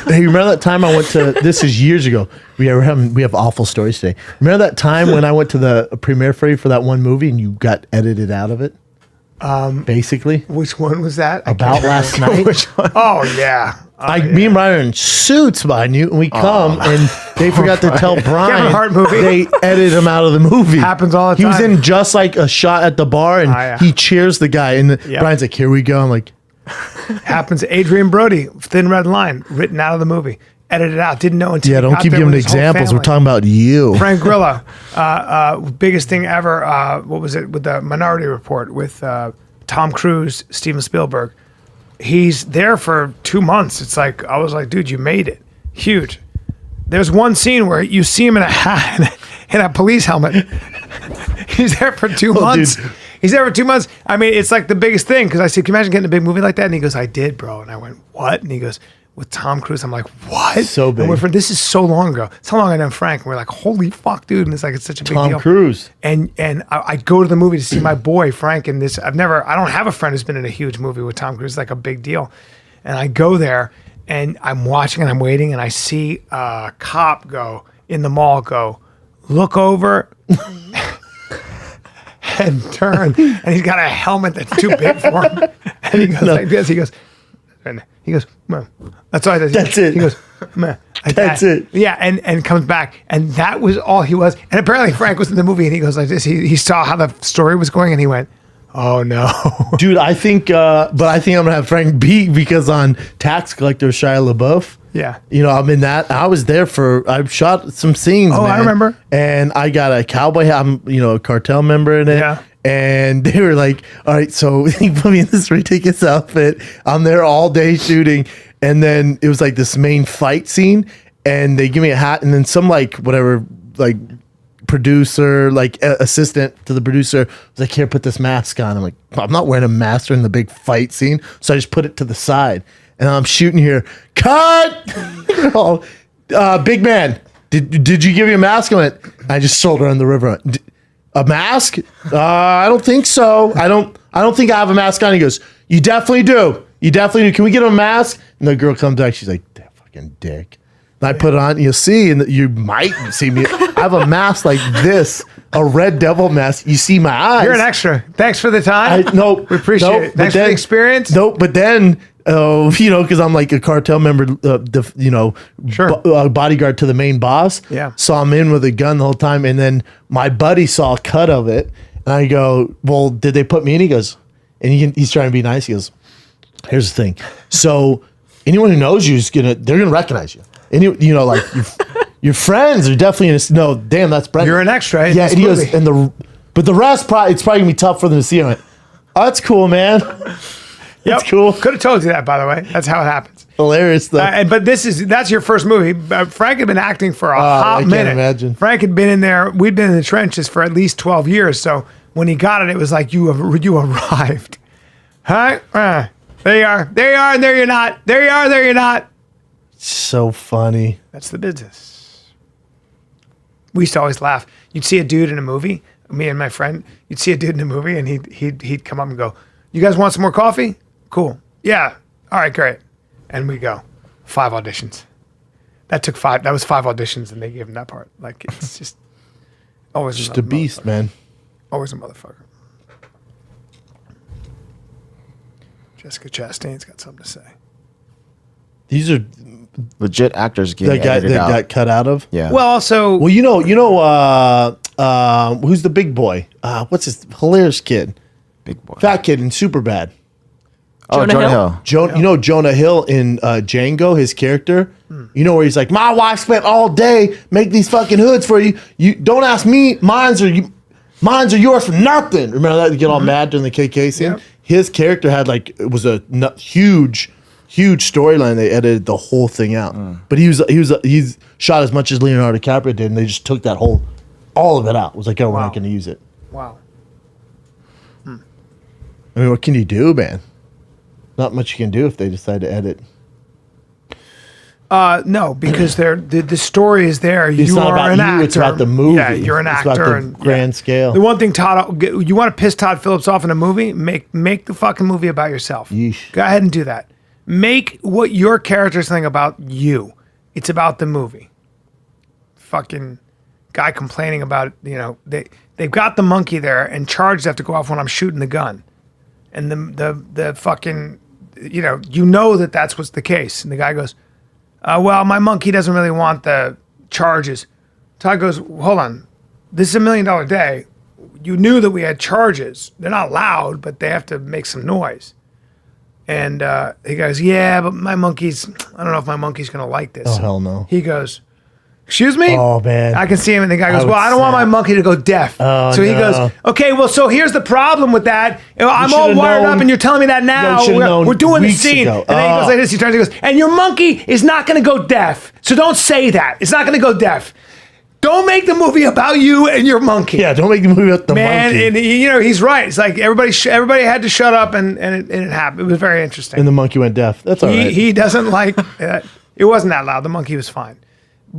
Hey, remember that time I went to? This is years ago. We have awful stories today. Remember that time when I went to the premiere for that one movie and you got edited out of it? Basically, Which one was that? About last night. Which one? Oh yeah. Me and Bryan are in suits behind you, and we come, and they forgot to tell Bryan Kevin Hart movie. they edited him out of the movie. Happens all the He was time. in just like a shot at the bar, and he cheers the guy, and Bryan's like, "Here we go." I'm like, Happens. Adrian Brody, Thin Red Line, written out of the movie, edited out. Didn't know until. "Yeah, don't keep giving examples. We're talking about you." Frank Grillo, biggest thing ever. What was it with the Minority Report with Tom Cruise, Steven Spielberg? He's there for 2 months. It's like, I was like, dude, you made it. Huge. There's one scene where you see him in a hat, in a police helmet. He's there for 2 months. Dude. He's there for 2 months. I mean, it's like the biggest thing. Because I said, can you imagine getting a big movie like that? And he goes, I did, bro. And I went, what? And he goes, with Tom Cruise. I'm like, what? So big. And this is so long ago. It's how long I know Frank. And we're like, holy fuck, dude. And it's like, it's such a big deal. Tom Cruise. And I go to the movie to see my boy Frank in this. I don't have a friend who's been in a huge movie with Tom Cruise. It's like a big deal. And I go there and I'm watching and I'm waiting and I see a cop in the mall look over and turn, and he's got a helmet that's too big for him. And he goes like this. He goes, man. That's all he does. That's it. He goes, man. Like That's that. it. Yeah, and comes back, and that was all he was. And apparently Frank was in the movie, and he goes like this. He saw how the story was going, and he went, "Oh no, Dude, I think I'm gonna have Frank beat because on Tax Collector Shia LaBeouf. Yeah. I'm in that. I was there I shot some scenes. Oh, man. I remember. And I got a cowboy hat. I'm, a cartel member in it. Yeah. And they were like, all right, so he put me in this ridiculous outfit. I'm there all day shooting. And then it was like this main fight scene. And they give me a hat. And then some producer, assistant to the producer was like, here, put this mask on. I'm like, I'm not wearing a mask during the big fight scene. So I just put it to the side. And I'm shooting here. Cut! Big man, did you give me a mask on it? I just sold her on the river. A mask? I don't think so. I don't think I have a mask on. He goes, you definitely do. You definitely do. Can we get him a mask? And the girl comes back. She's like, that fucking dick. And I put it on. You'll see, and you might see me. I have a mask like this, a red devil mask. You see my eyes. you're an extra. Thanks for the time. We appreciate it. Thanks for the experience. Nope, but then. Because I'm like a cartel member, Sure. Bodyguard to the main boss. Yeah. So I'm in with a gun the whole time. And then my buddy saw a cut of it. And I go, well, did they put me in? He goes, and he's trying to be nice. He goes, here's the thing. So anyone who knows you they're going to recognize you. And your friends are definitely in no, damn, that's Brent. You're an extra. Yeah. And he goes, but the rest, it's probably going to be tough for them to see. I went, oh, that's cool, man. Yep. That's cool. Could have told you that, by the way. That's how it happens. Hilarious though. But that's your first movie. Frank had been acting for a hot minute. I can't imagine. Frank had been in there. We'd been in the trenches for at least 12 years. So when he got it, it was like you arrived. Huh? There you are. There you are, and there you're not. There you are, there you're not. So funny. That's the business. We used to always laugh. You'd see a dude in a movie, me and my friend, you'd see a dude in a movie, and he'd come up and go, you guys want some more coffee? Cool. Yeah. All right, great. And we go. 5 auditions. That was 5 auditions, and they gave him that part. Like, it's just always just a beast, man. Always a motherfucker. Jessica Chastain's got something to say. These are legit actors getting that got cut out of. Yeah. Well, also, who's the big boy? What's his hilarious kid? Big boy. Fat kid in Superbad. Oh, Jonah Hill. Jonah Hill in Django, his character. Where he's like, my wife spent all day make these fucking hoods for you. You don't ask me. Mine's are yours for nothing. Remember that? You get all mad during the KK scene. Yep. His character had it was a huge storyline. They edited the whole thing out. But he's shot as much as Leonardo DiCaprio did, and they just took that all of it out. It was like, oh, we're not going to use it. wow. I mean, what can you do, man? Not much you can do if they decide to edit. No, because the story is there. It's you not are about an you, actor. it's about the movie. Yeah, you're an It's actor. about the and grand scale. The one thing, Todd, you want to piss Todd Phillips off in a movie? Make the fucking movie about yourself. Yeesh. Go ahead and do that. Make what your character's thing about you. It's about the movie. Fucking guy complaining about, they've got the monkey there and charges have to go off when I'm shooting the gun. And the fucking, that's what's the case. And the guy goes, well, my monkey doesn't really want the charges. Todd goes, hold on. This is $1 million day. You knew that we had charges. They're not loud, but they have to make some noise. And he goes, yeah, but I don't know if my monkey's going to like this. Oh, hell no. He goes, excuse me? Oh, man. I can see him, and the guy goes, well, I don't want my monkey to go deaf. Oh, so he no. goes, okay, well, so here's the problem with that. I'm all should've wired known- up, and you're telling me that now. You should've known We're doing the weeks scene. ago. And then he goes like this, he turns and goes, and your monkey is not going to go deaf. So don't say that. It's not going to go deaf. Don't make the movie about you and your monkey. Yeah, don't make the movie about the Man, monkey. and he's right. It's like everybody had to shut up, and it happened. It was very interesting. And the monkey went deaf. That's all right. He doesn't like it wasn't that loud. The monkey was fine.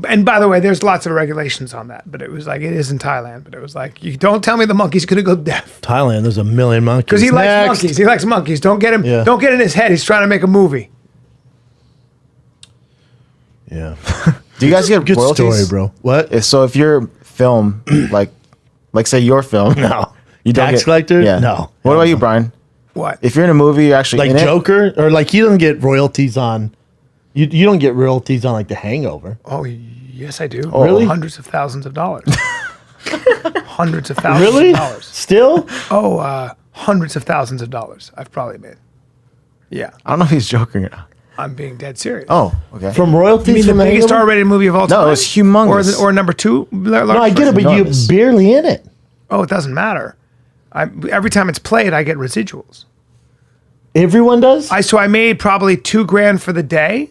And by the way, there's lots of regulations on that, but it was like, it is in Thailand, but it was like, you don't tell me the monkey's going to go deaf. Thailand, there's a million monkeys. Because he likes monkeys. He likes monkeys. Don't get him. Yeah. Don't get in his head. He's trying to make a movie. Yeah. Do you guys get Good royalties? story, bro. What? So if your film, like say your film, No. you don't Tax get, collector? Yeah. No. What about you, Brian? What? If you're in a movie, you're actually Like in Joker? Or like he doesn't get royalties on... You don't get royalties on like The Hangover. Oh, yes, I do. Really? Hundreds of thousands of dollars. Hundreds of thousands Really? of dollars. Still? Hundreds of thousands of dollars I've probably made. Yeah. I don't know if he's joking or not. I'm being dead serious. Oh, okay. From royalties You mean the from The biggest Hangover? R-rated movie of all time? No, it was humongous. Or number two? No, I get it, but you're Enormous. barely in it. Oh, it doesn't matter. Every time it's played, I get residuals. Everyone does? So I made probably $2,000 for the day,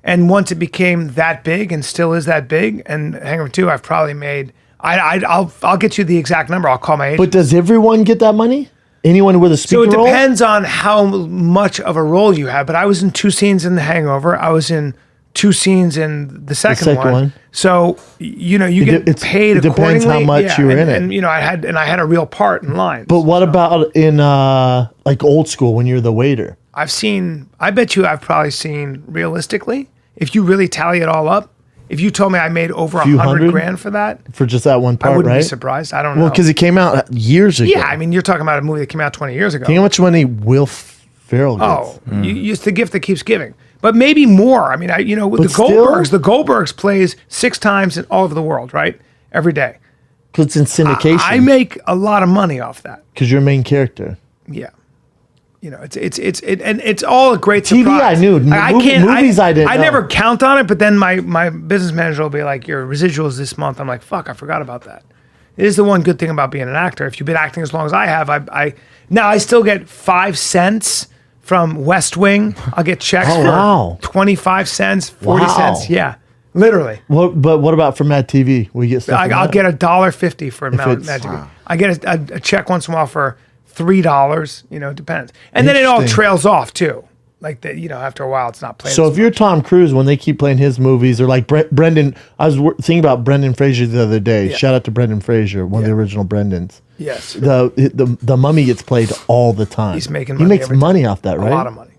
and once it became that big and still is that big, and Hangover 2, I've probably made. I'll get you the exact number. I'll call my agent. But does everyone get that money? Anyone with a So speaker it role? depends on how much of a role you have. But I was in 2 scenes in The Hangover. I was in 2 scenes in the second one. So you get paid it depends accordingly. how much you were in it. And I had a real part in line. But what about in like old school when you're the waiter? I bet you I've probably seen, realistically, if you really tally it all up, if you told me I made over Few $100,000 hundred? for that, For just that one part, I wouldn't right? be surprised. I don't know. Well, because it came out years ago. yeah, I mean, you're talking about a movie that came out 20 years ago. Think how much money Will Ferrell gets. Oh, it's the gift that keeps giving. But maybe more. I mean, with the still- Goldbergs plays 6 times in all over the world, right? Every day. Because it's in syndication. I make a lot of money off that. Because you're a main character. Yeah. It's all a great TV surprise. I knew. Movies I didn't I know. never count on it, but then my business manager will be like, your residuals this month. I'm like, fuck, I forgot about that. It is the one good thing about being an actor. If you've been acting as long as I have, I still get 5 cents from West Wing. I'll get checks Oh, for wow. 25 cents, 40 Wow. cents. Yeah, literally. But what about from Mad TV? We get stuff. from I'll that? get $1.50 for Mad it's- TV. I get a check once in a while for $3. It depends. And then it all Interesting. trails off too. Like after a while, it's not played. So as if you're Tom Cruise, when they keep playing his movies, or like Brendan, I was thinking about Brendan Fraser the other day. Yeah. Shout out to Brendan Fraser, one of the original Brendans. Yes. The Mummy gets played all the time. He's making He money makes every money off that, right? A lot of money.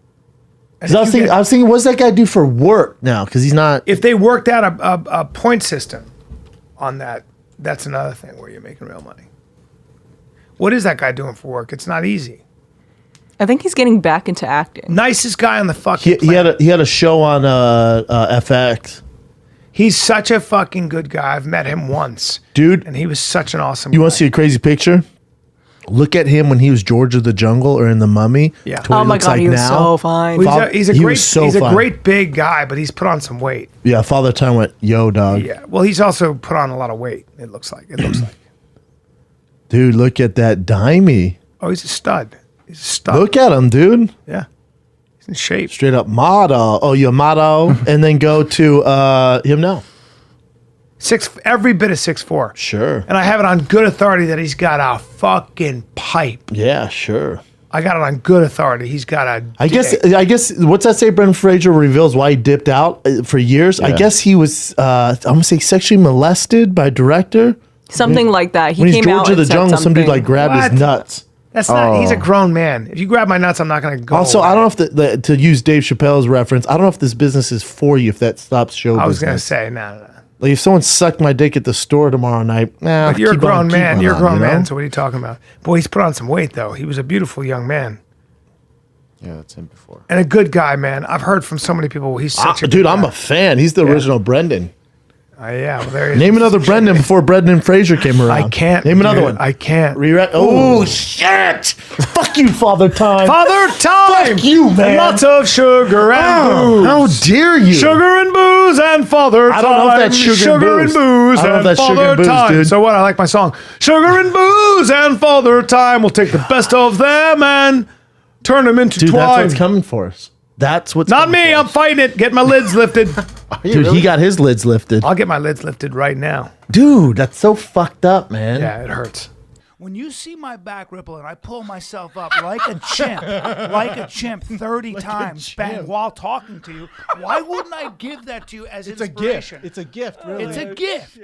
And 'Cause I was thinking, what's that guy do for work now? Because he's not. if they worked out a point system on that, that's another thing where you're making real money. What is that guy doing for work? It's not easy. I think he's getting back into acting. Nicest guy on the fucking He planet. had a show on FX, He's such a fucking good guy. I've met him once, dude. and he was such an awesome. You guy. want to see a crazy picture? Look at him when he was George of the Jungle or in The Mummy. Yeah. to what Oh he my looks God, like he was now. so fine. Well, he's a He great. was so he's a fine. great big guy, but he's put on some weight. Yeah, Father Time went, yo, dog. Yeah. Well, he's also put on a lot of weight. It looks like. Dude, look at that dimey. Oh, he's a stud. He's a stud. Look at him, dude. Yeah. He's in shape. Straight up motto. Oh, your motto. And then go to him now. Every bit of 6'4". Sure. And I have it on good authority that he's got a fucking pipe. Yeah, sure. I got it on good authority. He's got a. I guess what's that say? Brendan Fraser reveals why he dipped out for years. I Yeah. guess he was I'm gonna say sexually molested by a director. Something like that. He When he's came George out of the and said Jungle, somebody something. like grabbed What? his nuts. That's not. He's a grown man. If you grab my nuts, I'm not going to go. Also, away. I don't know if to use Dave Chappelle's reference, I don't know if this business is for you if that stops show I was going to business. say, no. Like if someone sucked my dick at the store tomorrow night, nah, But you're a keep on- grown keep man. on You're a on, grown you know? man. So what are you talking about? Boy, he's put on some weight though. He was a beautiful young man Yeah, that's him before. and a good guy, man. I've heard from so many people. He's such a Dude, good I'm guy. a fan. He's the original Brendan. Yeah, well, there he is. Name another Brendan before Brendan and Fraser came around. I can't. Name another dude. one. I can't. Oh, shit! Fuck you, Father Time. Father Time. Fuck you, man. And lots of sugar and booze. How dare you? Sugar and booze and Father Time. I don't know if that's sugar and booze. and I don't know if that's Father sugar and booze, Time. dude. So what? I like my song. Sugar and booze and Father Time. We'll take the best of them and turn them into Dude, twine. that's what's coming for us. That's what's Not coming me. for I'm us. fighting it. Get my lids lifted. Dude, he got his lids lifted. I'll get my lids lifted right now. Dude, that's so fucked up, man. Yeah, it hurts. When you see my back ripple and I pull myself up like a chimp 30 times bang, while talking to you, why wouldn't I give that to you as inspiration? It's a gift, really. It's a gift.